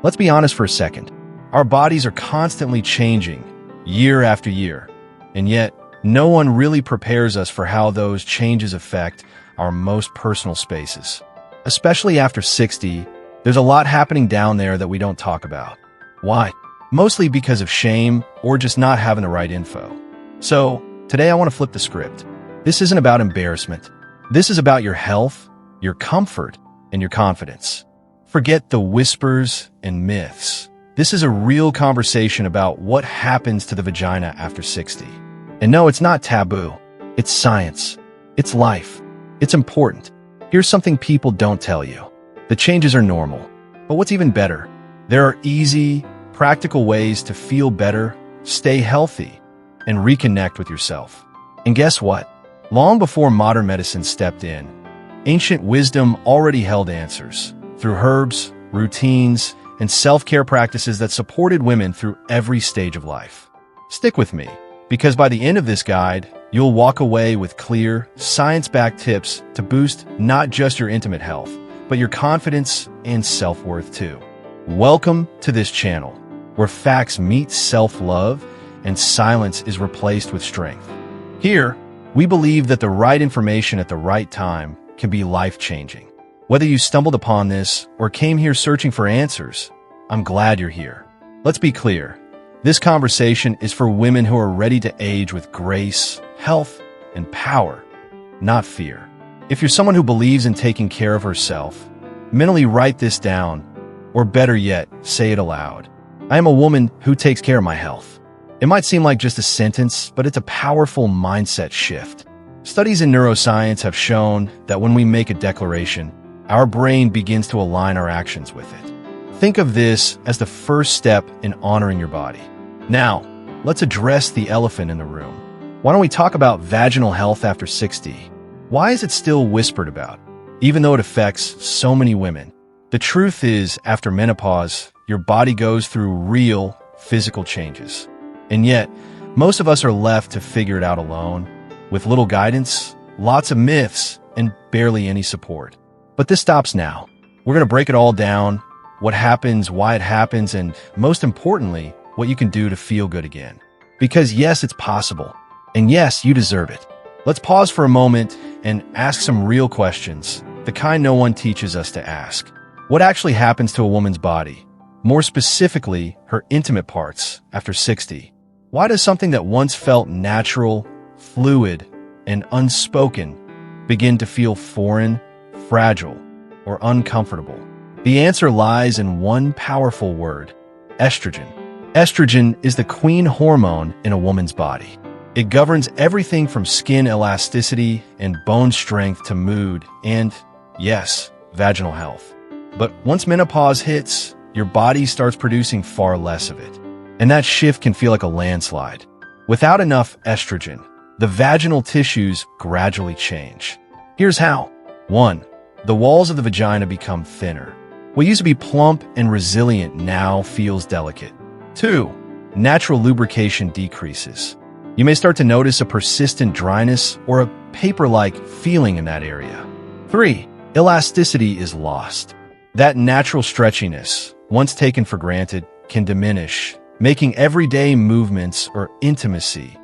Let's be honest for a second. Our bodies are constantly changing, year after year, and yet no one really prepares us for how those changes affect our most personal spaces. Especially after 60, there's a lot happening down there that we don't talk about. Why? Mostly because of shame or just not having the right info. So, today I want to flip the script. This isn't about embarrassment. This is about your health, your comfort, and your confidence. Forget the whispers and myths. This is a real conversation about what happens to the vagina after 60. And no, it's not taboo. It's science. It's life. It's important. Here's something people don't tell you. The changes are normal. But what's even better? There are easy, practical ways to feel better, stay healthy, and reconnect with yourself. And guess what? Long before modern medicine stepped in, ancient wisdom already held answers through herbs, routines, and self-care practices that supported women through every stage of life. Stick with me, because by the end of this guide, you'll walk away with clear, science-backed tips to boost not just your intimate health, but your confidence and self-worth too. Welcome to this channel, where facts meet self-love and silence is replaced with strength. Here, we believe that the right information at the right time can be life-changing. Whether you stumbled upon this or came here searching for answers, I'm glad you're here. Let's be clear. This conversation is for women who are ready to age with grace, health, and power, not fear. If you're someone who believes in taking care of herself, mentally write this down, or better yet, say it aloud. I am a woman who takes care of my health. It might seem like just a sentence, but it's a powerful mindset shift. Studies in neuroscience have shown that when we make a declaration, our brain begins to align our actions with it. Think of this as the first step in honoring your body. Now, let's address the elephant in the room. Why don't we talk about vaginal health after 60? Why is it still whispered about, even though it affects so many women? The truth is, after menopause, your body goes through real physical changes. And yet, most of us are left to figure it out alone, with little guidance, lots of myths, and barely any support. But this stops now. We're going to break it all down, what happens, why it happens, and most importantly, what you can do to feel good again. Because yes, it's possible. And yes, you deserve it. Let's pause for a moment and ask some real questions, the kind no one teaches us to ask. What actually happens to a woman's body? More specifically, her intimate parts after 60. Why does something that once felt natural, fluid, and unspoken begin to feel foreign, fragile, or uncomfortable? The answer lies in one powerful word: estrogen. Estrogen is the queen hormone in a woman's body. It governs everything from skin elasticity and bone strength to mood and, yes, vaginal health. But once menopause hits, your body starts producing far less of it. And that shift can feel like a landslide. Without enough estrogen, the vaginal tissues gradually change. Here's how. 1. The walls of the vagina become thinner. What used to be plump and resilient now feels delicate. 2. Natural lubrication decreases. You may start to notice a persistent dryness or a paper-like feeling in that area. 3. Elasticity is lost. That natural stretchiness, once taken for granted, can diminish, making everyday movements or intimacy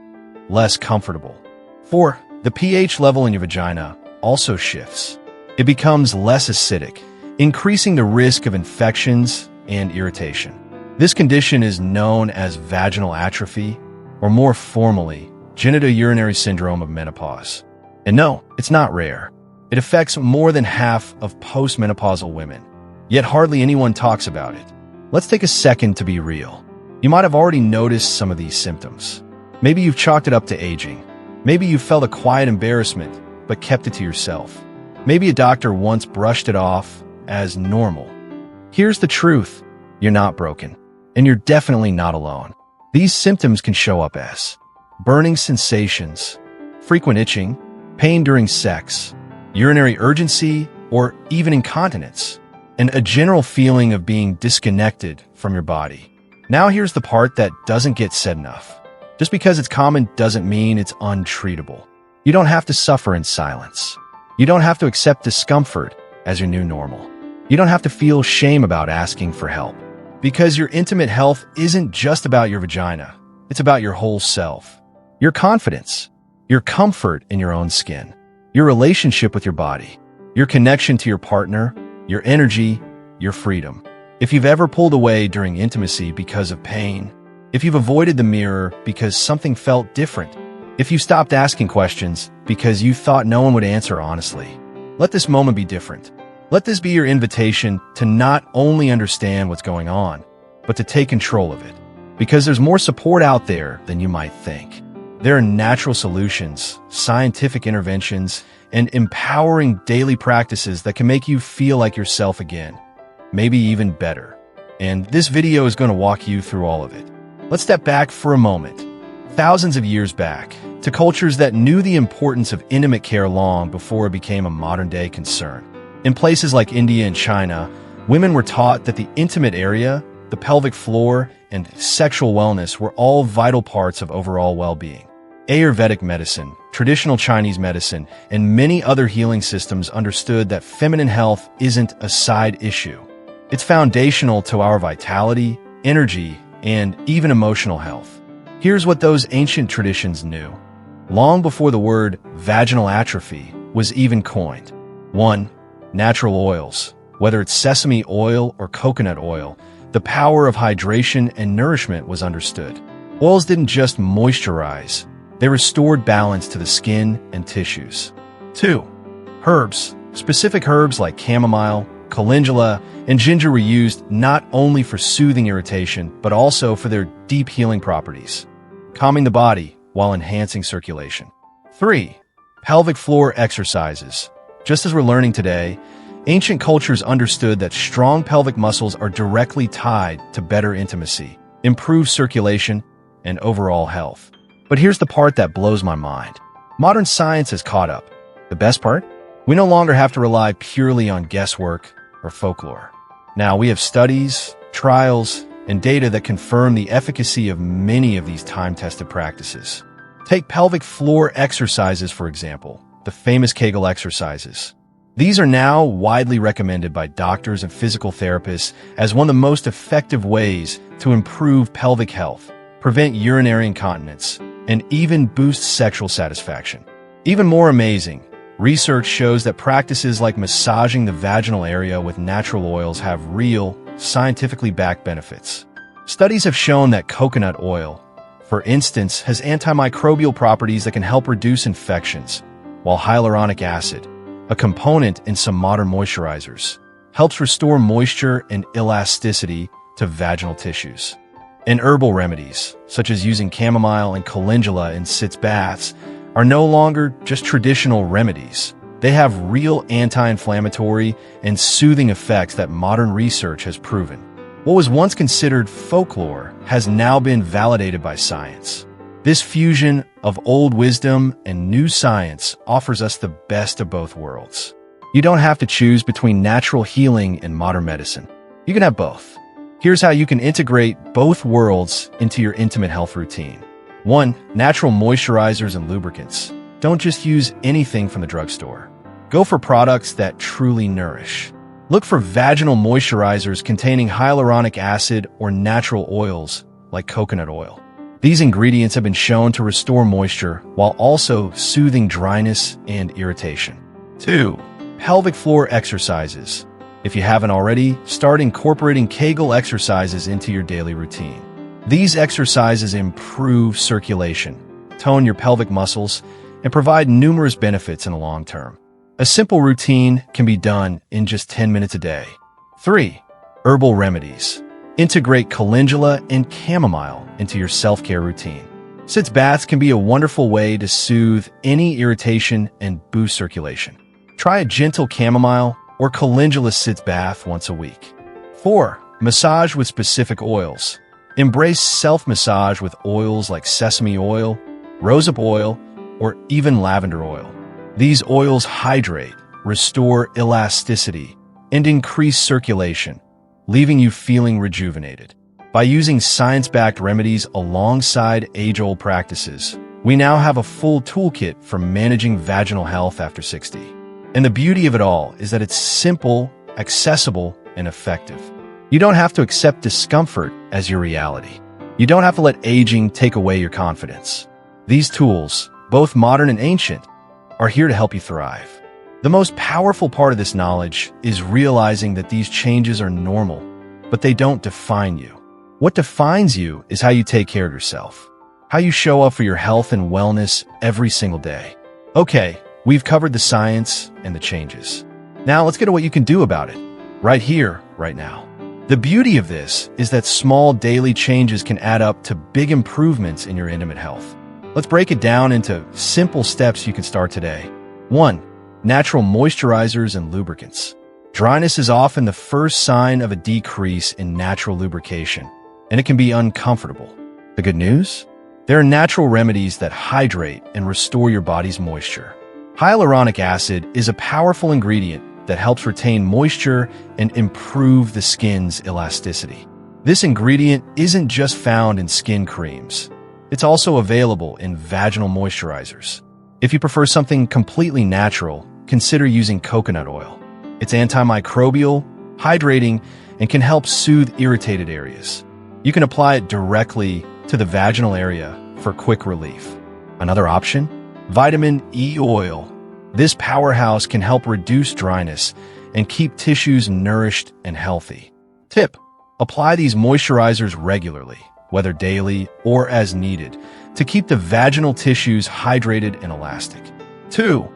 less comfortable. 4. The pH level in your vagina also shifts. It becomes less acidic, increasing the risk of infections and irritation. This condition is known as vaginal atrophy, or more formally, genitourinary syndrome of menopause. And no, it's not rare. It affects more than half of postmenopausal women, yet hardly anyone talks about it. Let's take a second to be real. You might have already noticed some of these symptoms. Maybe you've chalked it up to aging. Maybe you felt a quiet embarrassment, but kept it to yourself. Maybe a doctor once brushed it off as normal. Here's the truth. You're not broken, and you're definitely not alone. These symptoms can show up as burning sensations, frequent itching, pain during sex, urinary urgency, or even incontinence, and a general feeling of being disconnected from your body. Now here's the part that doesn't get said enough. Just because it's common doesn't mean it's untreatable. You don't have to suffer in silence. You don't have to accept discomfort as your new normal. You don't have to feel shame about asking for help. Because your intimate health isn't just about your vagina. It's about your whole self. Your confidence, your comfort in your own skin, your relationship with your body, your connection to your partner, your energy, your freedom. If you've ever pulled away during intimacy because of pain, if you've avoided the mirror because something felt different, if you stopped asking questions because you thought no one would answer honestly, let this moment be different. Let this be your invitation to not only understand what's going on, but to take control of it. Because there's more support out there than you might think. There are natural solutions, scientific interventions, and empowering daily practices that can make you feel like yourself again, maybe even better. And this video is going to walk you through all of it. Let's step back for a moment, thousands of years back, to cultures that knew the importance of intimate care long before it became a modern-day concern. In places like India and China, women were taught that the intimate area, the pelvic floor, and sexual wellness were all vital parts of overall well-being. Ayurvedic medicine, traditional Chinese medicine, and many other healing systems understood that feminine health isn't a side issue. It's foundational to our vitality, energy, and even emotional health. Here's what those ancient traditions knew. Long before the word vaginal atrophy was even coined. 1. Natural oils. Whether it's sesame oil or coconut oil, the power of hydration and nourishment was understood. Oils didn't just moisturize, they restored balance to the skin and tissues. 2. Herbs. Specific herbs like chamomile, calendula, and ginger were used not only for soothing irritation, but also for their deep healing properties, calming the body while enhancing circulation. 3. Pelvic floor exercises. Just as we're learning today, ancient cultures understood that strong pelvic muscles are directly tied to better intimacy, improved circulation, and overall health. But here's the part that blows my mind. Modern science has caught up. The best part? We no longer have to rely purely on guesswork or folklore. Now we have studies, trials, and data that confirm the efficacy of many of these time-tested practices. Take pelvic floor exercises, for example, the famous Kegel exercises. These are now widely recommended by doctors and physical therapists as one of the most effective ways to improve pelvic health, prevent urinary incontinence, and even boost sexual satisfaction. Even more amazing, research shows that practices like massaging the vaginal area with natural oils have real, scientifically backed benefits. Studies have shown that coconut oil, for instance, has antimicrobial properties that can help reduce infections, while hyaluronic acid, a component in some modern moisturizers, helps restore moisture and elasticity to vaginal tissues. And herbal remedies, such as using chamomile and calendula in sitz baths, are no longer just traditional remedies. They have real anti-inflammatory and soothing effects that modern research has proven. What was once considered folklore has now been validated by science. This fusion of old wisdom and new science offers us the best of both worlds. You don't have to choose between natural healing and modern medicine. You can have both. Here's how you can integrate both worlds into your intimate health routine. 1. Natural moisturizers and lubricants. Don't just use anything from the drugstore. Go for products that truly nourish. Look for vaginal moisturizers containing hyaluronic acid or natural oils like coconut oil. These ingredients have been shown to restore moisture while also soothing dryness and irritation. 2. Pelvic floor exercises. If you haven't already, start incorporating Kegel exercises into your daily routine. These exercises improve circulation, tone your pelvic muscles, and provide numerous benefits in the long term. A simple routine can be done in just 10 minutes a day. 3. Herbal remedies. Integrate calendula and chamomile into your self-care routine. Sitz baths can be a wonderful way to soothe any irritation and boost circulation. Try a gentle chamomile or calendula sitz bath once a week. 4. Massage with specific oils. Embrace self-massage with oils like sesame oil, rosehip oil, or even lavender oil. These oils hydrate, restore elasticity, and increase circulation, leaving you feeling rejuvenated. By using science-backed remedies alongside age-old practices, we now have a full toolkit for managing vaginal health after 60. And the beauty of it all is that it's simple, accessible, and effective. You don't have to accept discomfort as your reality. You don't have to let aging take away your confidence. These tools, both modern and ancient, are here to help you thrive. The most powerful part of this knowledge is realizing that these changes are normal, but they don't define you. What defines you is how you take care of yourself, how you show up for your health and wellness every single day. Okay, we've covered the science and the changes. Now let's get to what you can do about it, right here, right now. The beauty of this is that small daily changes can add up to big improvements in your intimate health. Let's break it down into simple steps you can start today. 1. Natural moisturizers and lubricants. Dryness is often the first sign of a decrease in natural lubrication, and it can be uncomfortable. The good news? There are natural remedies that hydrate and restore your body's moisture. Hyaluronic acid is a powerful ingredient that helps retain moisture and improve the skin's elasticity. This ingredient isn't just found in skin creams. It's also available in vaginal moisturizers. If you prefer something completely natural, consider using coconut oil. It's antimicrobial, hydrating, and can help soothe irritated areas. You can apply it directly to the vaginal area for quick relief. Another option? Vitamin E oil. This powerhouse can help reduce dryness and keep tissues nourished and healthy. Tip: apply these moisturizers regularly, whether daily or as needed, to keep the vaginal tissues hydrated and elastic. 2.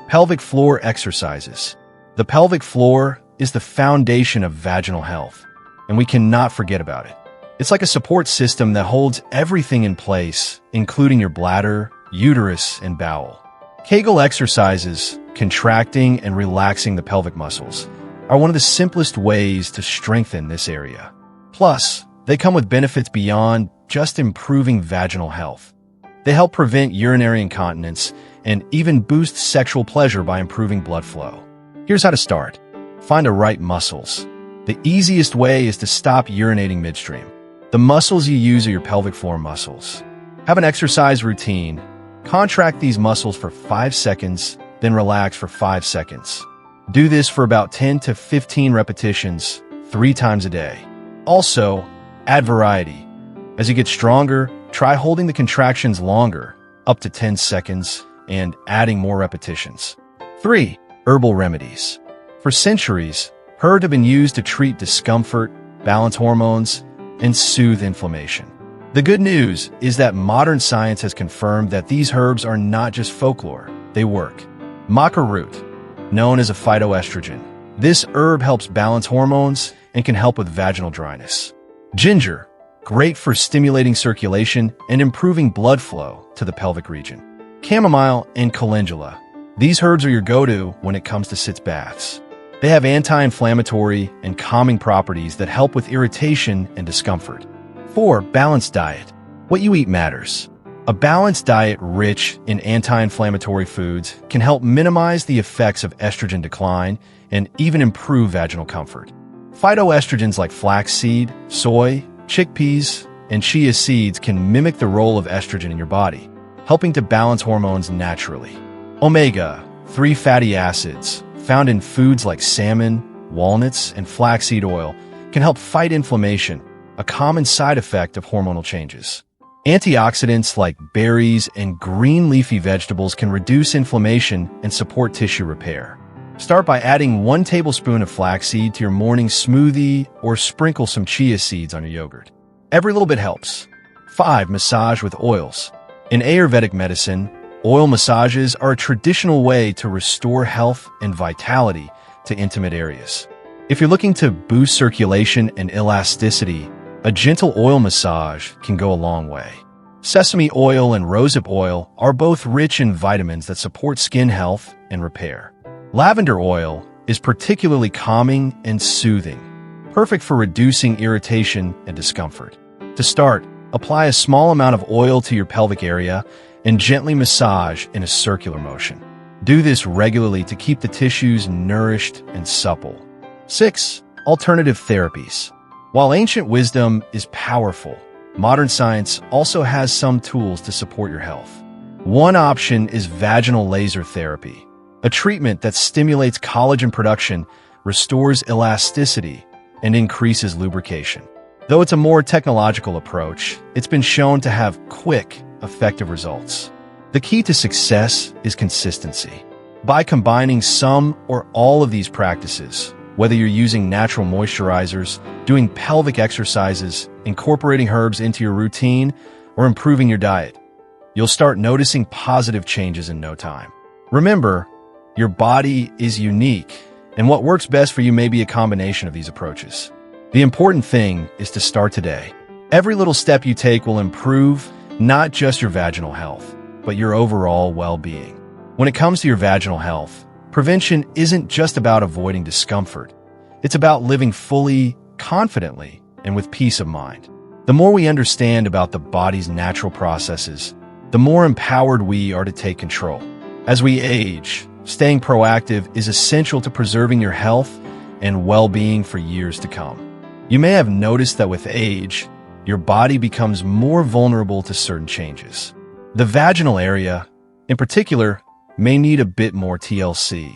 Pelvic floor exercises. The pelvic floor is the foundation of vaginal health, and we cannot forget about it. It's like a support system that holds everything in place, including your bladder, uterus, and bowel. Kegel exercises, contracting and relaxing the pelvic muscles, are one of the simplest ways to strengthen this area. Plus, they come with benefits beyond just improving vaginal health. They help prevent urinary incontinence and even boost sexual pleasure by improving blood flow. Here's how to start. Find the right muscles. The easiest way is to stop urinating midstream. The muscles you use are your pelvic floor muscles. Have an exercise routine. Contract these muscles for 5 seconds, then relax for 5 seconds. Do this for about 10 to 15 repetitions, 3 times a day. Also, add variety. As you get stronger, try holding the contractions longer, up to 10 seconds, and adding more repetitions. 3. Herbal remedies. For centuries, herbs have been used to treat discomfort, balance hormones, and soothe inflammation. The good news is that modern science has confirmed that these herbs are not just folklore, they work. Maca root, known as a phytoestrogen. This herb helps balance hormones and can help with vaginal dryness. Ginger, great for stimulating circulation and improving blood flow to the pelvic region. Chamomile and calendula. These herbs are your go-to when it comes to sitz baths. They have anti-inflammatory and calming properties that help with irritation and discomfort. 4. Balanced diet. What you eat matters. A balanced diet rich in anti-inflammatory foods can help minimize the effects of estrogen decline and even improve vaginal comfort. Phytoestrogens like flaxseed, soy, chickpeas, and chia seeds can mimic the role of estrogen in your body, helping to balance hormones naturally. Omega-3 fatty acids, found in foods like salmon, walnuts, and flaxseed oil, can help fight inflammation, a common side effect of hormonal changes. Antioxidants like berries and green leafy vegetables can reduce inflammation and support tissue repair. Start by adding 1 tablespoon of flaxseed to your morning smoothie or sprinkle some chia seeds on your yogurt. Every little bit helps. 5. Massage with oils. In Ayurvedic medicine, oil massages are a traditional way to restore health and vitality to intimate areas. If you're looking to boost circulation and elasticity, a gentle oil massage can go a long way. Sesame oil and rosehip oil are both rich in vitamins that support skin health and repair. Lavender oil is particularly calming and soothing, perfect for reducing irritation and discomfort. To start, apply a small amount of oil to your pelvic area and gently massage in a circular motion. Do this regularly to keep the tissues nourished and supple. 6. Alternative therapies. While ancient wisdom is powerful, modern science also has some tools to support your health. One option is vaginal laser therapy, a treatment that stimulates collagen production, restores elasticity, and increases lubrication. Though it's a more technological approach, it's been shown to have quick, effective results. The key to success is consistency. By combining some or all of these practices, whether you're using natural moisturizers, doing pelvic exercises, incorporating herbs into your routine, or improving your diet, you'll start noticing positive changes in no time. Remember, your body is unique, and what works best for you may be a combination of these approaches. The important thing is to start today. Every little step you take will improve not just your vaginal health, but your overall well-being. When it comes to your vaginal health, prevention isn't just about avoiding discomfort. It's about living fully, confidently, and with peace of mind. The more we understand about the body's natural processes, the more empowered we are to take control. As we age, staying proactive is essential to preserving your health and well-being for years to come. You may have noticed that with age, your body becomes more vulnerable to certain changes. The vaginal area, in particular, may need a bit more TLC.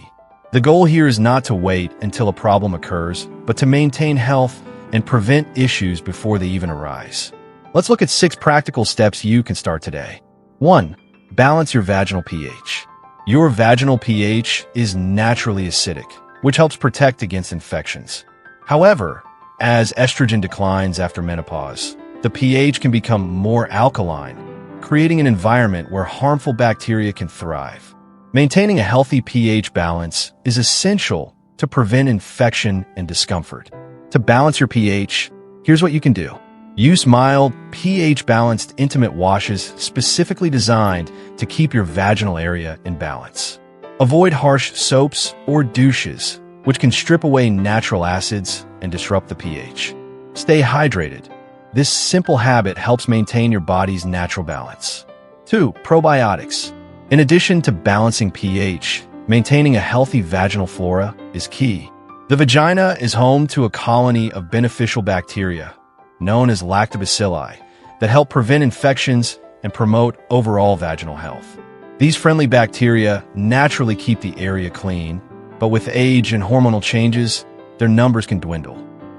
The goal here is not to wait until a problem occurs, but to maintain health and prevent issues before they even arise. Let's look at 6 practical steps you can start today. 1. Balance your vaginal pH. Your vaginal pH is naturally acidic, which helps protect against infections. However, as estrogen declines after menopause, the pH can become more alkaline, creating an environment where harmful bacteria can thrive. Maintaining a healthy pH balance is essential to prevent infection and discomfort. To balance your pH, here's what you can do. Use mild, pH-balanced intimate washes specifically designed to keep your vaginal area in balance. Avoid harsh soaps or douches, which can strip away natural acids and disrupt the pH. Stay hydrated. This simple habit helps maintain your body's natural balance. 2. Probiotics. In addition to balancing pH, maintaining a healthy vaginal flora is key. The vagina is home to a colony of beneficial bacteria, known as lactobacilli, that help prevent infections and promote overall vaginal health. These friendly bacteria naturally keep the area clean, but with age and hormonal changes, their numbers can dwindle.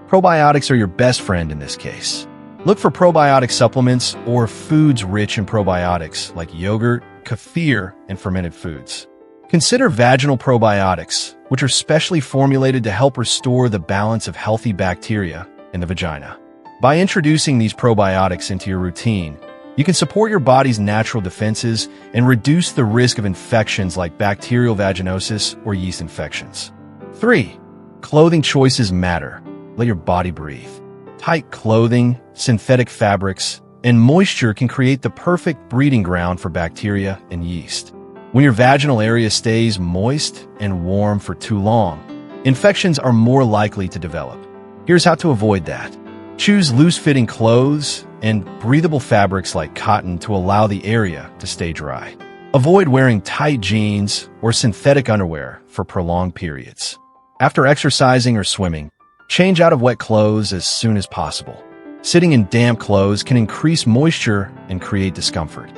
Probiotics are your best friend in this case. Look for probiotic supplements or foods rich in probiotics like yogurt, kefir, and fermented foods. Consider vaginal probiotics, which are specially formulated to help restore the balance of healthy bacteria in the vagina. By introducing these probiotics into your routine, you can support your body's natural defenses and reduce the risk of infections like bacterial vaginosis or yeast infections. 3. Clothing choices matter. Let your body breathe. Tight clothing, synthetic fabrics, and moisture can create the perfect breeding ground for bacteria and yeast. When your vaginal area stays moist and warm for too long, infections are more likely to develop. Here's how to avoid that. Choose loose-fitting clothes and breathable fabrics like cotton to allow the area to stay dry. Avoid wearing tight jeans or synthetic underwear for prolonged periods. After exercising or swimming, change out of wet clothes as soon as possible. Sitting in damp clothes can increase moisture and create discomfort.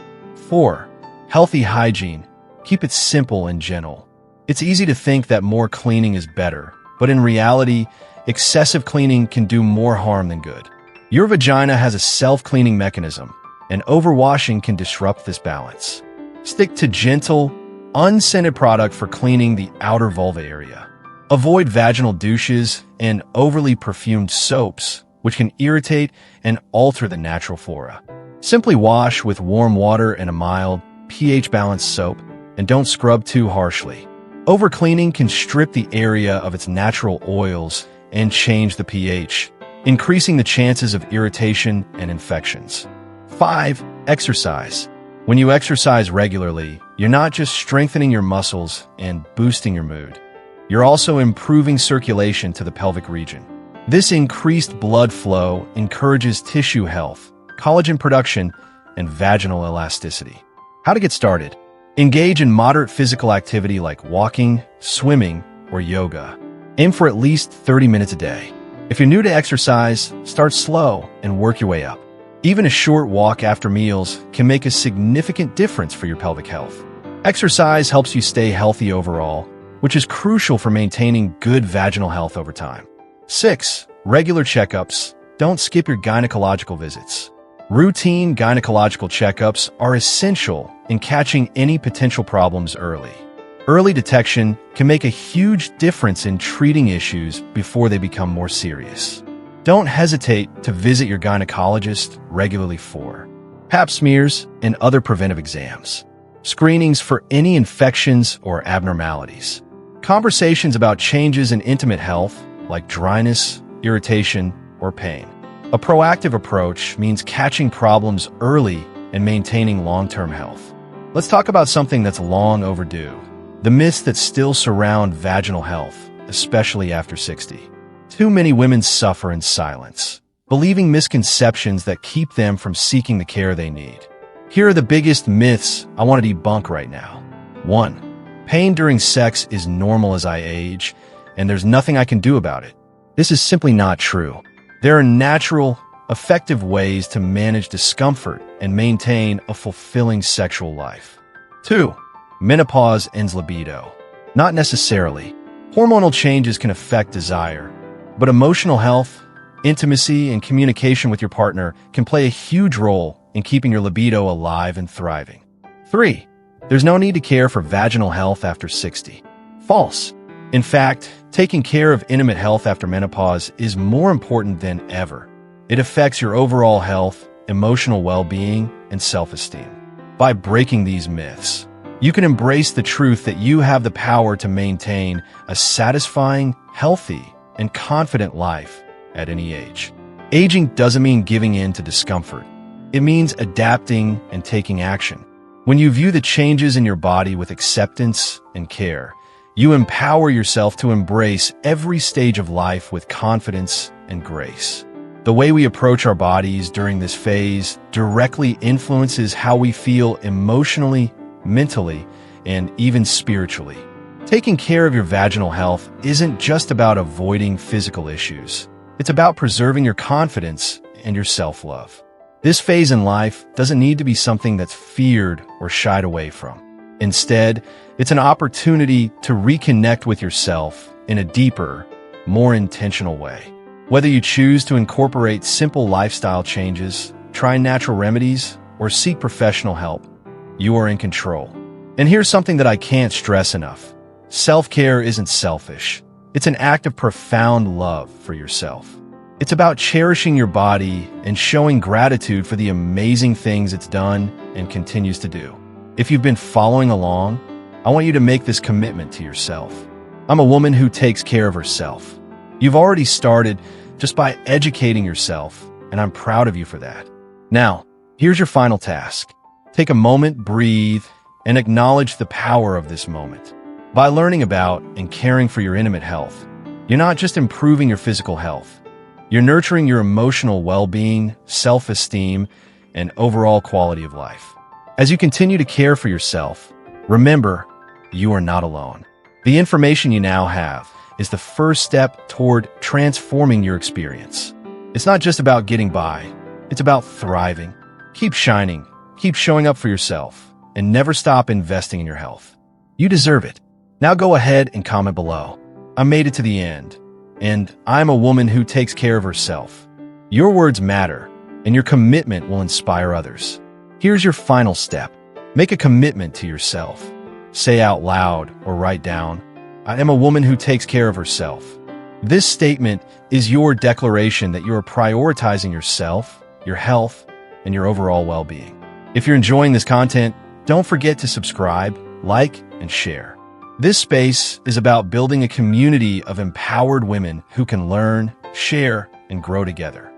4. Healthy hygiene. Keep it simple and gentle. It's easy to think that more cleaning is better, but in reality, excessive cleaning can do more harm than good. Your vagina has a self-cleaning mechanism, and overwashing can disrupt this balance. Stick to gentle, unscented product for cleaning the outer vulva area. Avoid vaginal douches and overly perfumed soaps, which can irritate and alter the natural flora. Simply wash with warm water and a mild, pH-balanced soap, and don't scrub too harshly. Overcleaning can strip the area of its natural oils and change the pH, increasing the chances of irritation and infections. 5. Exercise. When you exercise regularly, you're not just strengthening your muscles and boosting your mood. You're also improving circulation to the pelvic region. This increased blood flow encourages tissue health, collagen production, and vaginal elasticity. How to get started? Engage in moderate physical activity like walking, swimming, or yoga. Aim for at least 30 minutes a day. If you're new to exercise, start slow and work your way up. Even a short walk after meals can make a significant difference for your pelvic health. Exercise helps you stay healthy overall, which is crucial for maintaining good vaginal health over time. 6. Regular checkups. Don't skip your gynecological visits. Routine gynecological checkups are essential in catching any potential problems early. Early detection can make a huge difference in treating issues before they become more serious. Don't hesitate to visit your gynecologist regularly for pap smears and other preventive exams, screenings for any infections or abnormalities, conversations about changes in intimate health like dryness, irritation, or pain. A proactive approach means catching problems early and maintaining long-term health. Let's talk about something that's long overdue: the myths that still surround vaginal health, especially after 60. Too many women suffer in silence, believing misconceptions that keep them from seeking the care they need. Here are the biggest myths I want to debunk right now. 1. Pain during sex is normal as I age, and there's nothing I can do about it. This is simply not true. There are natural, effective ways to manage discomfort and maintain a fulfilling sexual life. 2. Menopause ends libido. Not necessarily. Hormonal changes can affect desire, but emotional health, intimacy, and communication with your partner can play a huge role in keeping your libido alive and thriving. 3. There's no need to care for vaginal health after 60. False. In fact, taking care of intimate health after menopause is more important than ever. It affects your overall health, emotional well-being, and self-esteem. By breaking these myths, you can embrace the truth that you have the power to maintain a satisfying, healthy, and confident life at any age. Aging doesn't mean giving in to discomfort. It means adapting and taking action. When you view the changes in your body with acceptance and care, you empower yourself to embrace every stage of life with confidence and grace. The way we approach our bodies during this phase directly influences how we feel emotionally, mentally, and even spiritually. Taking care of your vaginal health isn't just about avoiding physical issues. It's about preserving your confidence and your self-love. This phase in life doesn't need to be something that's feared or shied away from. Instead, it's an opportunity to reconnect with yourself in a deeper, more intentional way. Whether you choose to incorporate simple lifestyle changes, try natural remedies, or seek professional help, you are in control. And here's something that I can't stress enough. Self-care isn't selfish. It's an act of profound love for yourself. It's about cherishing your body and showing gratitude for the amazing things it's done and continues to do. If you've been following along, I want you to make this commitment to yourself. I'm a woman who takes care of herself. You've already started just by educating yourself, and I'm proud of you for that. Now, here's your final task. Take a moment, breathe, and acknowledge the power of this moment. By learning about and caring for your intimate health, you're not just improving your physical health. You're nurturing your emotional well-being, self-esteem, and overall quality of life. As you continue to care for yourself, remember, you are not alone. The information you now have is the first step toward transforming your experience. It's not just about getting by. It's about thriving. Keep shining, keep showing up for yourself, and never stop investing in your health. You deserve it. Now go ahead and comment below. I made it to the end, and I'm a woman who takes care of herself. Your words matter, and your commitment will inspire others. Here's your final step. Make a commitment to yourself. Say out loud or write down, I am a woman who takes care of herself. This statement is your declaration that you are prioritizing yourself, your health, and your overall well-being. If you're enjoying this content, don't forget to subscribe, like, and share. This space is about building a community of empowered women who can learn, share, and grow together.